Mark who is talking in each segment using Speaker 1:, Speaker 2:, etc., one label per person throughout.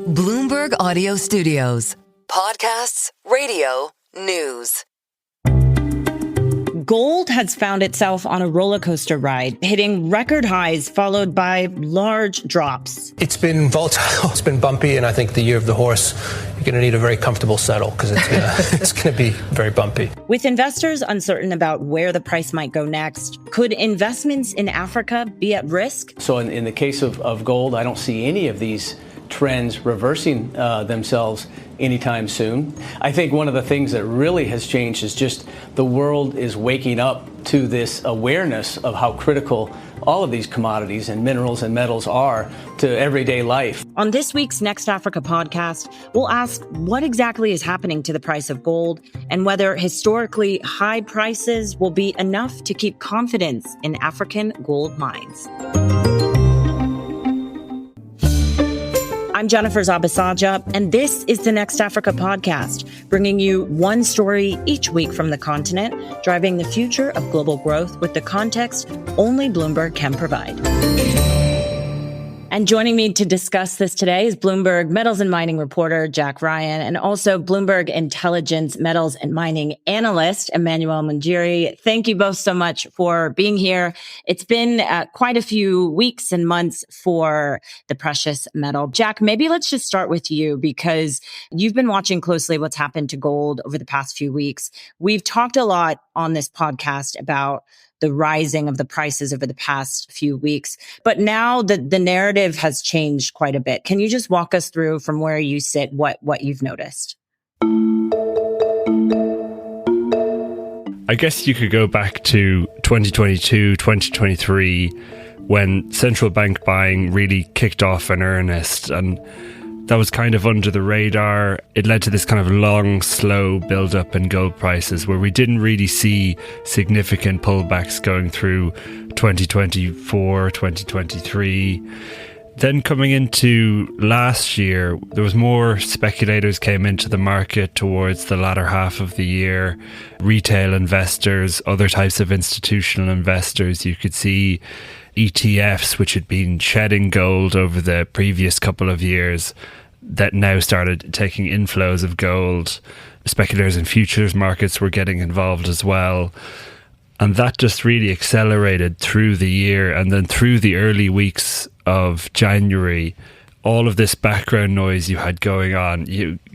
Speaker 1: Bloomberg Audio Studios. Podcasts, radio, news.
Speaker 2: Gold has found itself on a roller coaster ride, hitting record highs followed by large drops.
Speaker 3: It's been volatile, it's been bumpy, and I think the year of the horse, you're going to need a very comfortable settle because it's going to be very bumpy.
Speaker 2: With investors uncertain about where the price might go next, could investments in Africa be at risk?
Speaker 4: So in the case of gold, I don't see any of these trends reversing themselves anytime soon. I think one of the things that really has changed is just the world is waking up to this awareness of how critical all of these commodities and minerals and metals are to everyday life.
Speaker 2: On this week's Next Africa podcast, we'll ask what exactly is happening to the price of gold and whether historically high prices will be enough to keep confidence in African gold mines. I'm Jennifer Zabasajja, and this is the Next Africa podcast, bringing you one story each week from the continent, driving the future of global growth with the context only Bloomberg can provide. And joining me to discuss this today is Bloomberg metals and mining reporter Jack Ryan, and also Bloomberg Intelligence metals and mining analyst Emmanuel Munjeri. Thank you both so much for being here. It's been quite a few weeks and months for the precious metal. Jack, maybe let's just start with you because you've been watching closely what's happened to gold over the past few weeks. We've talked a lot on this podcast about the rising of the prices over the past few weeks. But now the narrative has changed quite a bit. Can you just walk us through from where you sit, what you've noticed?
Speaker 5: I guess you could go back to 2022, 2023, when central bank buying really kicked off in earnest. And that was kind of under the radar. It led to this kind of long, slow build-up in gold prices where we didn't really see significant pullbacks going through 2024, 2023. Then coming into last year, there was more speculators came into the market towards the latter half of the year. Retail investors, other types of institutional investors. You could see ETFs, which had been shedding gold over the previous couple of years, that now started taking inflows of gold. Speculators in futures markets were getting involved as well. And that just really accelerated through the year. And then through the early weeks of January, all of this background noise you had going on,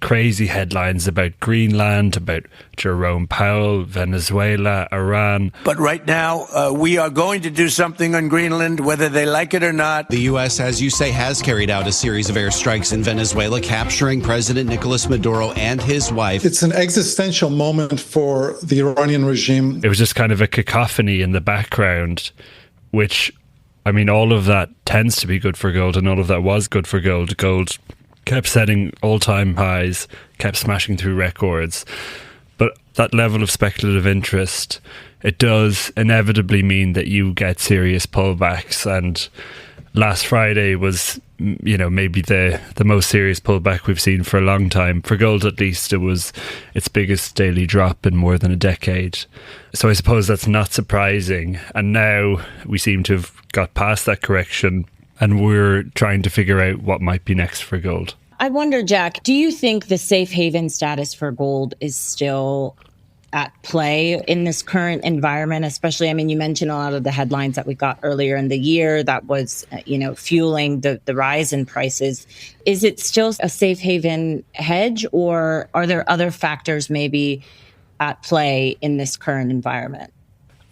Speaker 5: crazy headlines about Greenland, about Jerome Powell, Venezuela, Iran.
Speaker 6: But right now, we are going to do something on Greenland, whether they like it or not.
Speaker 7: The U.S., as you say, has carried out a series of airstrikes in Venezuela, capturing President Nicolas Maduro and his wife.
Speaker 8: It's an existential moment for the Iranian regime.
Speaker 5: It was just kind of a cacophony in the background, which, I mean, all of that tends to be good for gold, and all of that was good for gold. Gold kept setting all-time highs, kept smashing through records. But that level of speculative interest, it does inevitably mean that you get serious pullbacks. And last Friday was, maybe the most serious pullback we've seen for a long time. For gold, at least, it was its biggest daily drop in more than a decade. So I suppose that's not surprising. And now we seem to have got past that correction, and we're trying to figure out what might be next for gold.
Speaker 2: I wonder, Jack, do you think the safe haven status for gold is still at play in this current environment? Especially, I mean, you mentioned a lot of the headlines that we got earlier in the year that was, fueling the rise in prices. Is it still a safe haven hedge, or are there other factors maybe at play in this current environment?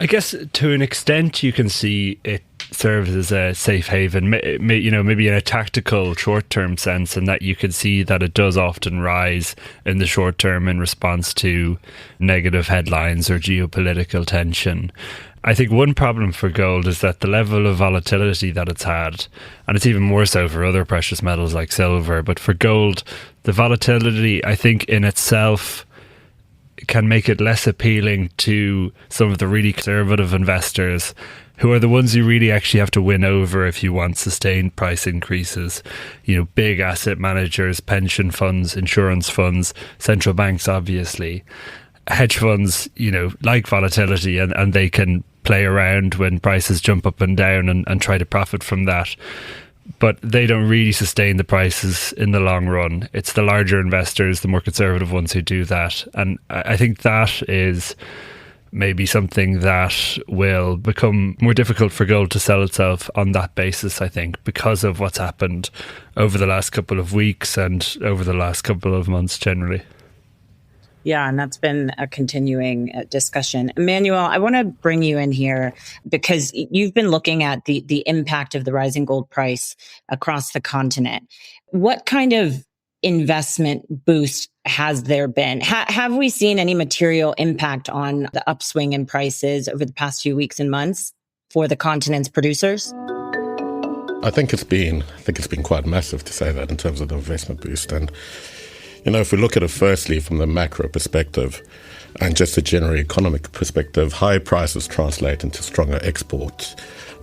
Speaker 5: I guess to an extent you can see it serves as a safe haven, maybe in a tactical short-term sense, and that you can see that it does often rise in the short term in response to negative headlines or geopolitical tension. I think one problem for gold is that the level of volatility that it's had, and it's even more so for other precious metals like silver, but for gold, the volatility, I think in itself can make it less appealing to some of the really conservative investors who are the ones you really actually have to win over if you want sustained price increases. Big asset managers, pension funds, insurance funds, central banks, obviously. Hedge funds, like volatility, and they can play around when prices jump up and down and try to profit from that. but they don't really sustain the prices in the long run. It's the larger investors, the more conservative ones who do that. And I think that is maybe something that will become more difficult for gold to sell itself on that basis, I think, because of what's happened over the last couple of weeks and over the last couple of months generally.
Speaker 2: Yeah, and that's been a continuing discussion. Emmanuel, I want to bring you in here because you've been looking at the impact of the rising gold price across the continent. What kind of investment boost has there been? Have we seen any material impact on the upswing in prices over the past few weeks and months for the continent's producers?
Speaker 9: I think it's been quite massive, to say that, in terms of the investment boost. And if we look at it firstly from the macro perspective and just a general economic perspective, high prices translate into stronger export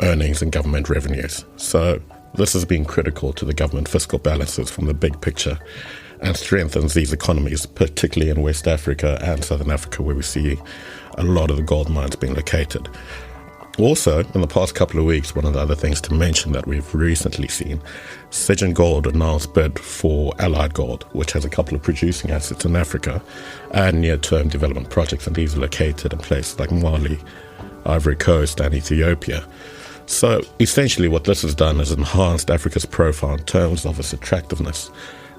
Speaker 9: earnings and government revenues. So this has been critical to the government fiscal balances from the big picture and strengthens these economies, particularly in West Africa and Southern Africa, where we see a lot of the gold mines being located. Also, in the past couple of weeks, one of the other things to mention that we've recently seen, Zijin Gold announced bid for Allied Gold, which has a couple of producing assets in Africa and near-term development projects, and these are located in places like Mali, Ivory Coast and Ethiopia. So essentially what this has done is enhanced Africa's profile in terms of its attractiveness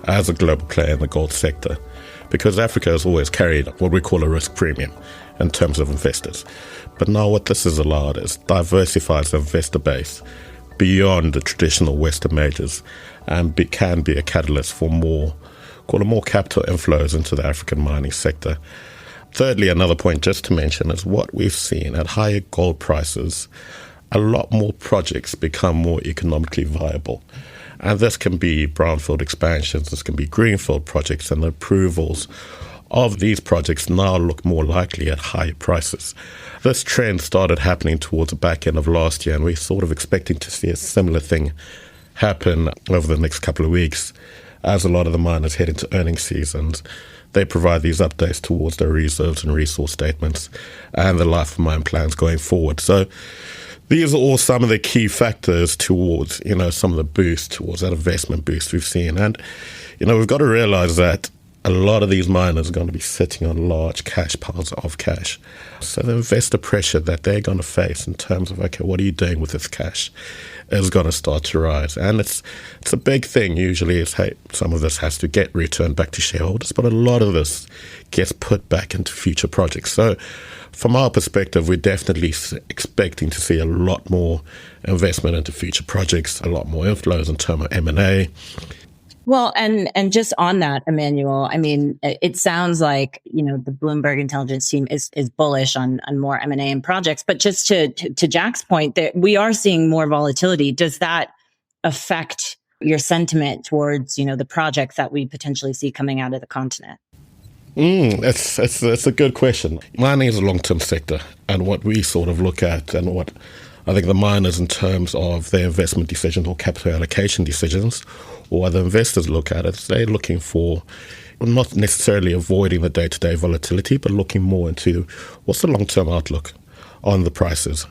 Speaker 9: as a global player in the gold sector, because Africa has always carried what we call a risk premium in terms of investors. But now what this has allowed is diversifies the investor base beyond the traditional Western majors and can be a catalyst for more capital inflows into the African mining sector. Thirdly, another point just to mention is what we've seen at higher gold prices, a lot more projects become more economically viable. And this can be brownfield expansions, this can be greenfield projects, and the approvals of these projects now look more likely at higher prices. This trend started happening towards the back end of last year, and we're sort of expecting to see a similar thing happen over the next couple of weeks as a lot of the miners head into earnings seasons. They provide these updates towards their reserves and resource statements and the life of mine plans going forward. So these are all some of the key factors towards, some of the boost, towards that investment boost we've seen. And, we've got to realize that a lot of these miners are going to be sitting on large cash piles of cash. So the investor pressure that they're going to face in terms of, okay, what are you doing with this cash, is going to start to rise. And it's a big thing usually is, hey, some of this has to get returned back to shareholders, but a lot of this gets put back into future projects. So from our perspective, we're definitely expecting to see a lot more investment into future projects, a lot more inflows in terms of M&A.
Speaker 2: Well, and just on that, Emmanuel, I mean, it sounds like, the Bloomberg intelligence team is bullish on more M&A and projects. But just to Jack's point, that we are seeing more volatility. Does that affect your sentiment towards, the projects that we potentially see coming out of the continent?
Speaker 9: That's a good question. Mining is a long-term sector, and what we sort of look at, and what I think the miners in terms of their investment decisions or capital allocation decisions, or other investors look at it, they're looking for not necessarily avoiding the day-to-day volatility, but looking more into what's the long-term outlook on the prices.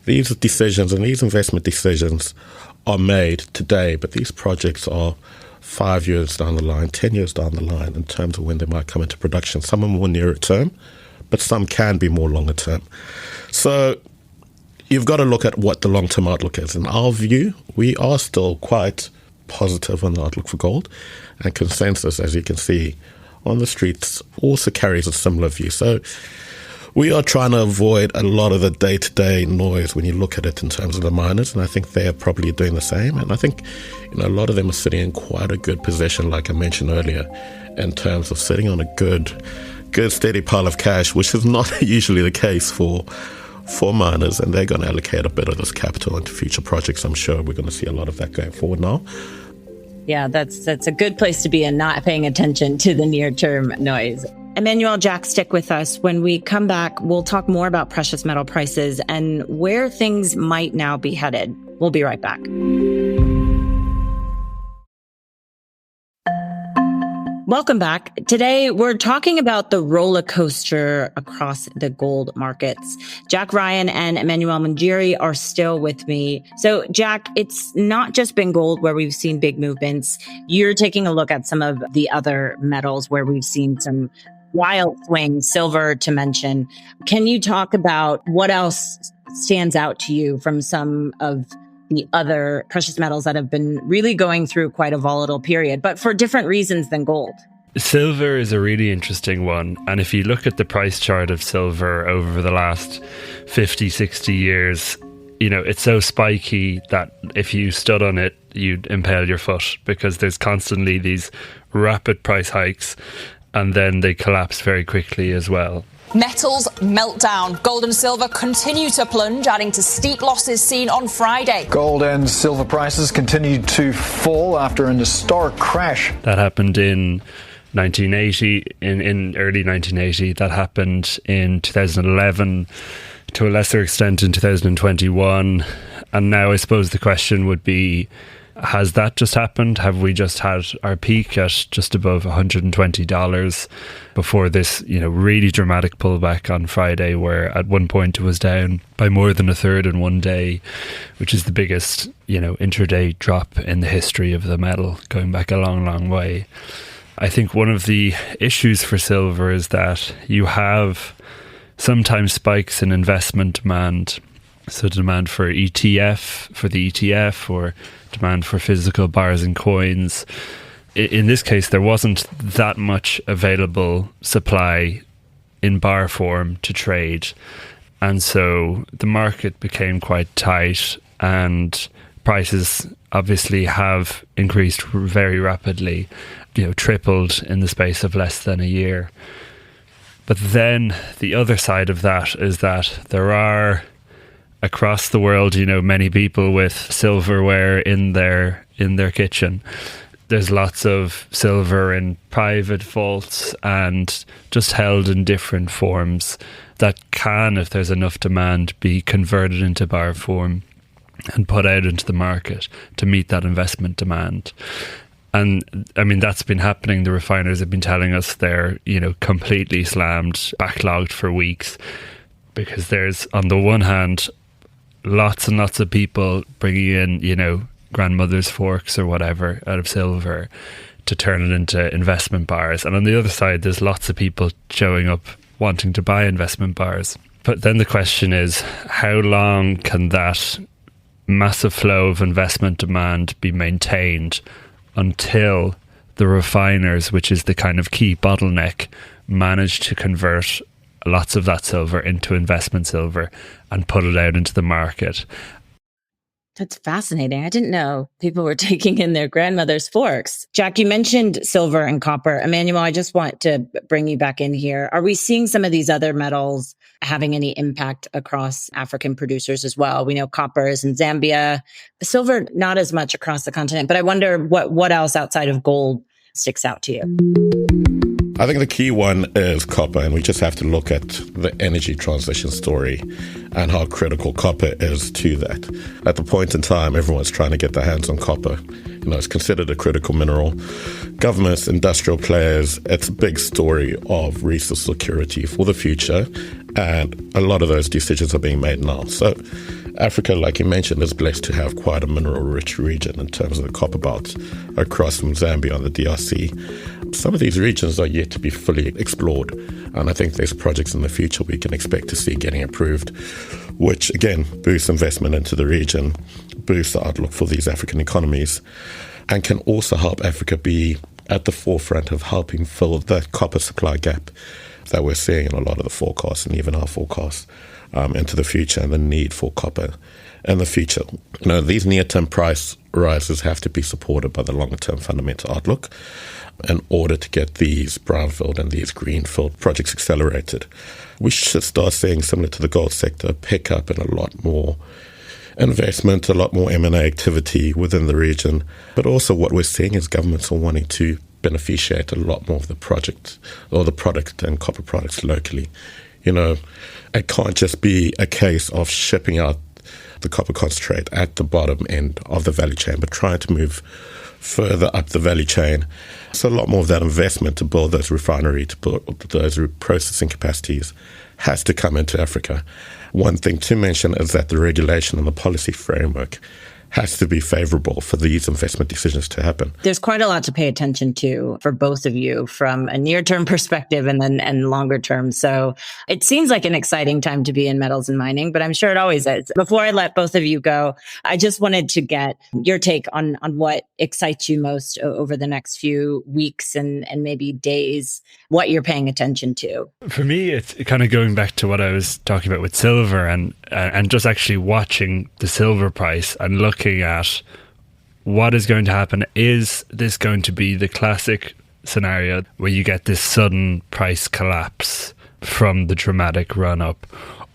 Speaker 9: These decisions and these investment decisions are made today, but these projects are 5 years down the line, 10 years down the line in terms of when they might come into production. Some are more nearer term, but some can be more longer term. So you've got to look at what the long-term outlook is. In our view, we are still quite positive on the outlook for gold, and consensus, as you can see on the streets, also carries a similar view. So we are trying to avoid a lot of the day-to-day noise when you look at it in terms of the miners, and I think they are probably doing the same. And I think a lot of them are sitting in quite a good position, like I mentioned earlier, in terms of sitting on a good steady pile of cash, which is not usually the case for miners, and they're going to allocate a bit of this capital into future projects. I'm sure we're going to see a lot of that going forward now.
Speaker 2: Yeah, that's a good place to be and not paying attention to the near-term noise. Emmanuel, Jack, stick with us. When we come back, we'll talk more about precious metal prices and where things might now be headed. We'll be right back. Welcome back. Today, we're talking about the roller coaster across the gold markets. Jack Ryan and Emmanuel Munjeri are still with me. So, Jack, it's not just been gold where we've seen big movements. You're taking a look at some of the other metals where we've seen some wild swings, silver to mention. Can you talk about what else stands out to you from some of the other precious metals that have been really going through quite a volatile period, but for different reasons than gold?
Speaker 5: Silver is a really interesting one. And if you look at the price chart of silver over the last 50, 60 years, you know, it's so spiky that if you stood on it, you'd impale your foot, because there's constantly these rapid price hikes and then they collapse very quickly as well.
Speaker 10: Metals meltdown. Gold and silver continue to plunge, adding to steep losses seen on Friday.
Speaker 11: Gold and silver prices continued to fall after an historic crash.
Speaker 5: That happened in 1980, in early 1980. That happened in 2011, to a lesser extent in 2021. And now I suppose the question would be, has that just happened? Have we just had our peak at just above $120 before this, you know, really dramatic pullback on Friday, where at one point it was down by more than a third in one day, which is the biggest, you know, intraday drop in the history of the metal, going back a long, long way. I think one of the issues for silver is that you have sometimes spikes in investment demand. So demand for ETF, for the ETF, or demand for physical bars and coins. In this case, there wasn't that much available supply in bar form to trade. And so the market became quite tight, and prices obviously have increased very rapidly, you know, tripled in the space of less than a year. But then the other side of that is that there are, across the world, you know, many people with silverware in their kitchen. There's lots of silver in private vaults and just held in different forms that can, if there's enough demand, be converted into bar form and put out into the market to meet that investment demand. And I mean, that's been happening. The refiners have been telling us they're, you know, completely slammed, backlogged for weeks, because there's, on the one hand, lots and lots of people bringing in, you know, grandmother's forks or whatever out of silver to turn it into investment bars. And on the other side, there's lots of people showing up wanting to buy investment bars. But then the question is, how long can that massive flow of investment demand be maintained until the refiners, which is the kind of key bottleneck, manage to convert lots of that silver into investment silver and put it out into the market?
Speaker 2: That's fascinating. I didn't know people were taking in their grandmother's forks. Jack, you mentioned silver and copper. Emmanuel, I just want to bring you back in here. Are we seeing some of these other metals having any impact across African producers as well? We know copper is in Zambia, silver not as much across the continent, but I wonder what else outside of gold sticks out to you.
Speaker 9: I think the key one is copper, and we just have to look at the energy transition story and how critical copper is to that. At the point in time, everyone's trying to get their hands on copper. You know, it's considered a critical mineral. Governments, industrial players, it's a big story of resource security for the future, and a lot of those decisions are being made now. So Africa, like you mentioned, is blessed to have quite a mineral-rich region in terms of the copper belts across from Zambia and the DRC. Some of these regions are yet to be fully explored, and I think there's projects in the future we can expect to see getting approved, which again boosts investment into the region, boosts the outlook for these African economies, and can also help Africa be at the forefront of helping fill that copper supply gap that we're seeing in a lot of the forecasts and even our forecasts into the future, and the need for copper in the future. You know, these near-term price rises have to be supported by the longer-term fundamental outlook in order to get these brownfield and these greenfield projects accelerated. We should start seeing, similar to the gold sector, pick up in a lot more investment, a lot more M&A activity within the region. But also what we're seeing is governments are wanting to beneficiate a lot more of the project or the product and copper products locally. You know, it can't just be a case of shipping out the copper concentrate at the bottom end of the value chain, but trying to move further up the value chain. So a lot more of that investment to build those refineries, to build those processing capacities has to come into Africa. One thing to mention is that the regulation and the policy framework has to be favorable for these investment decisions to happen.
Speaker 2: There's quite a lot to pay attention to for both of you from a near-term perspective and longer term. So it seems like an exciting time to be in metals and mining, but I'm sure it always is. Before I let both of you go, I just wanted to get your take on what excites you most over the next few weeks and maybe days, what you're paying attention to.
Speaker 5: For me, it's kind of going back to what I was talking about with silver and just actually watching the silver price and looking at what is going to happen. Is this going to be the classic scenario where you get this sudden price collapse from the dramatic run up?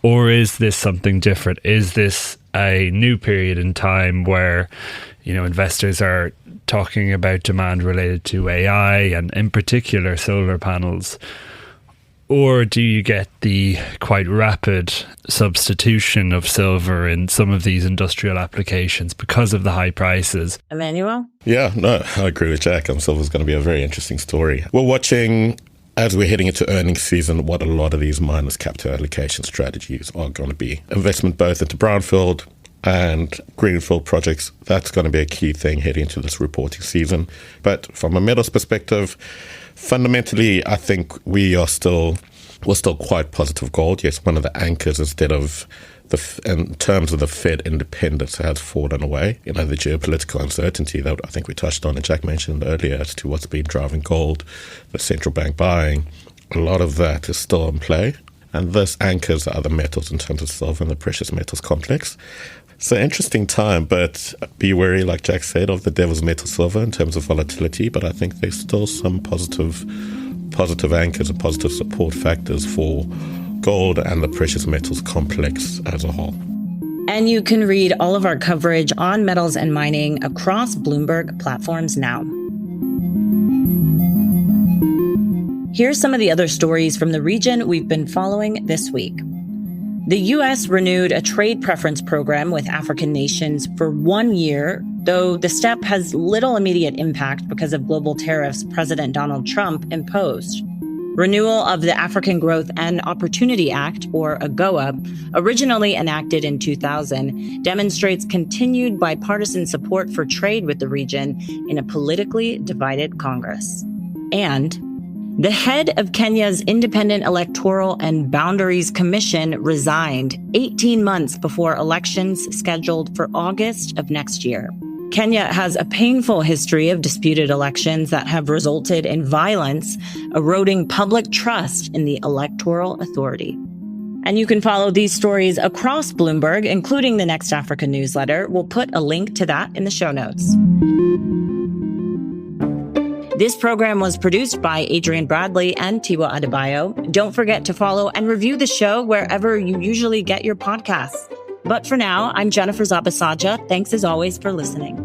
Speaker 5: Or is this something different? Is this a new period in time where, investors are talking about demand related to AI and in particular solar panels? Or do you get the quite rapid substitution of silver in some of these industrial applications because of the high prices?
Speaker 2: Emmanuel?
Speaker 9: Yeah, no, I agree with Jack. Silver's going to be a very interesting story. We're watching, as we're heading into earnings season, what a lot of these miners' capital allocation strategies are going to be. Investment both into brownfield and greenfield projects, that's going to be a key thing heading into this reporting season. But from a metals perspective, fundamentally, I think we're still quite positive gold. Yes, one of the anchors in terms of the Fed independence has fallen away. The geopolitical uncertainty that I think we touched on and Jack mentioned earlier as to what's been driving gold, the central bank buying, a lot of that is still in play. And this anchors other metals in terms of silver and the precious metals complex. It's an interesting time, but be wary, like Jack said, of the devil's metal silver in terms of volatility. But I think there's still some positive anchors and positive support factors for gold and the precious metals complex as a whole.
Speaker 2: And you can read all of our coverage on metals and mining across Bloomberg platforms now. Here's some of the other stories from the region we've been following this week. The U.S. renewed a trade preference program with African nations for 1 year, though the step has little immediate impact because of global tariffs President Donald Trump imposed. Renewal of the African Growth and Opportunity Act, or AGOA, originally enacted in 2000, demonstrates continued bipartisan support for trade with the region in a politically divided Congress. And the head of Kenya's Independent Electoral and Boundaries Commission resigned 18 months before elections scheduled for August of next year. Kenya has a painful history of disputed elections that have resulted in violence, eroding public trust in the electoral authority. And you can follow these stories across Bloomberg, including the Next Africa newsletter. We'll put a link to that in the show notes. This program was produced by Adrian Bradley and Tiwa Adebayo. Don't forget to follow and review the show wherever you usually get your podcasts. But for now, I'm Jennifer Zabasajja. Thanks as always for listening.